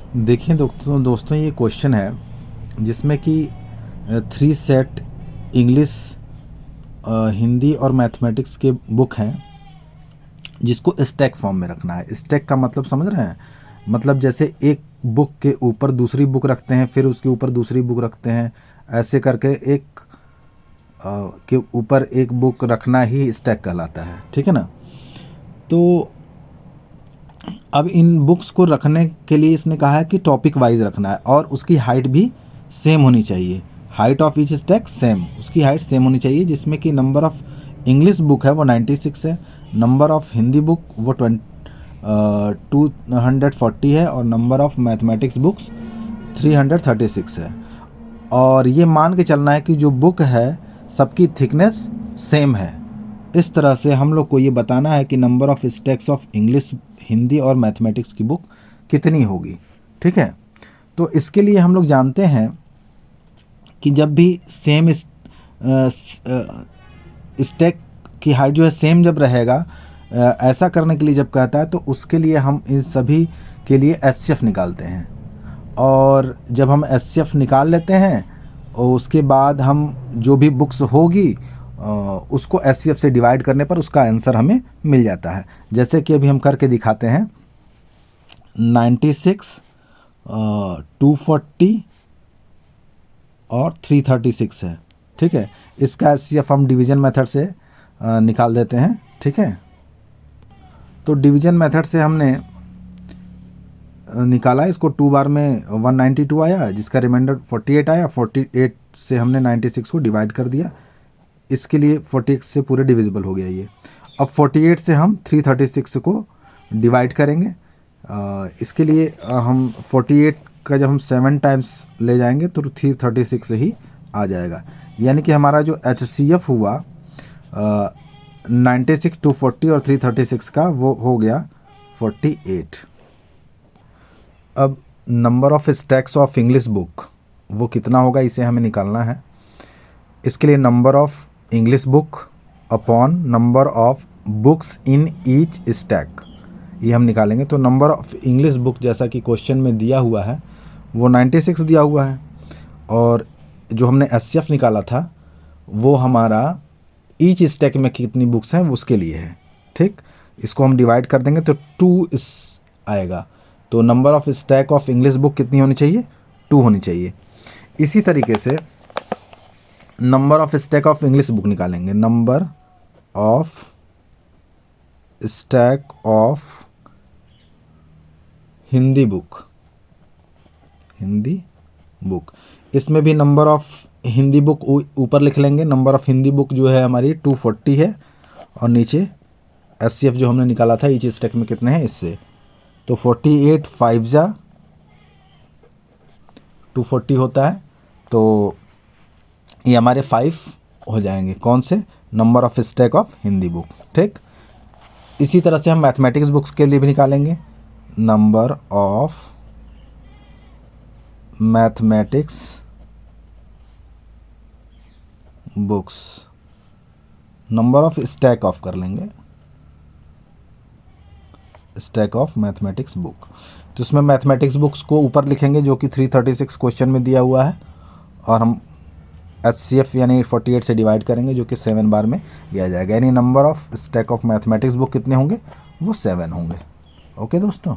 देखिए दोस्तों ये क्वेश्चन है जिसमें कि 3 सेट इंग्लिश, हिंदी और मैथमेटिक्स के बुक हैं जिसको स्टैक फॉर्म में रखना है। स्टैक का मतलब समझ रहे हैं? मतलब जैसे एक बुक के ऊपर दूसरी बुक रखते हैं, फिर उसके ऊपर दूसरी बुक रखते हैं, ऐसे करके एक के ऊपर एक बुक रखना ही स्टैक कहलाता है। ठीक है ना? तो अब इन बुक्स को रखने के लिए इसने कहा है कि टॉपिक वाइज रखना है और उसकी हाइट भी सेम होनी चाहिए। Height of each stack same, उसकी हाइट सेम होनी चाहिए, जिसमें कि नंबर ऑफ इंग्लिश बुक है वो 96 है, नंबर ऑफ हिंदी बुक वो 240 है और नंबर ऑफ मैथमेटिक्स बुक्स 336 है। और ये मान के चलना है कि जो बुक है सबकी थिकनेस सेम है। इस तरह से हम लोग को ये बताना है कि number of stacks of English, Hindi और मैथमेटिक्स की बुक कितनी होगी। ठीक है? तो इसके लिए हम लोग जानते हैं कि जब भी सेम स्टैक की हाइट जो है सेम जब रहेगा, ऐसा करने के लिए जब कहता है तो उसके लिए हम इन सभी के लिए एचसीएफ निकालते हैं। और जब हम एचसीएफ निकाल लेते हैं और उसके बाद हम जो भी बुक्स होगी उसको एचसीएफ से डिवाइड करने पर उसका आंसर हमें मिल जाता है। जैसे कि अभी हम करके दिखाते हैं। 96, 240 और 336 है। ठीक है? इसका एचसीएफ हम डिवीज़न मेथड से निकाल देते हैं। ठीक है? तो डिवीज़न मेथड से हमने निकाला, इसको 2 बार में 192 आया, जिसका रिमाइंडर 48 आया। 48 से हमने 96 को डिवाइड कर दिया, इसके लिए 46 से पूरे डिविजिबल हो गया ये। अब 48 से हम 336 को डिवाइड करेंगे। इसके लिए हम 48 का जब हम 7 टाइम्स ले जाएंगे तो 336 से ही आ जाएगा। यानी कि हमारा जो एचसीएफ हुआ 96, 240 और 336 का, वो हो गया 48। अब number of stacks of English book वो कितना होगा, इसे हमें निकालना है। इसके लिए number of English book upon number of books in each stack, ये हम निकालेंगे। तो नंबर ऑफ इंग्लिश बुक जैसा कि क्वेश्चन में दिया हुआ है वो 96 दिया हुआ है, और जो हमने एचसीएफ निकाला था वो हमारा ईच स्टैक में कितनी बुक्स हैं उसके लिए है। ठीक? इसको हम डिवाइड कर देंगे तो 2 आएगा। तो number of stack of English book कितनी होनी चाहिए? 2 होनी चाहिए। इसी तरीके से number of stack of English book निकालेंगे। Number of stack of Hindi book, Hindi book, इसमें भी नंबर ऑफ हिंदी बुक ऊपर लिख लेंगे। नंबर ऑफ हिंदी बुक जो है हमारी 240 है, और नीचे एचसीएफ जो हमने निकाला था ईच स्टैक में कितने हैं इससे, तो 48 5 जा 240 होता है। तो ये हमारे 5 हो जाएंगे। कौन से? Number of stack of Hindi book. ठीक? इसी तरह से हम मैथमेटिक्स बुक्स के लिए भी निकालेंगे। Number of mathematics books, number of stack of कर लेंगे, स्टैक ऑफ मैथमेटिक्स बुक। तो इसमें मैथमेटिक्स बुक्स को ऊपर लिखेंगे जो कि 336 क्वेश्चन में दिया हुआ है, और हम एचसीएफ यानी 48 से डिवाइड करेंगे जो कि 7 बार में दिया जाएगा। यानी number of stack of mathematics book कितने होंगे? वो 7 होंगे। ओके दोस्तों।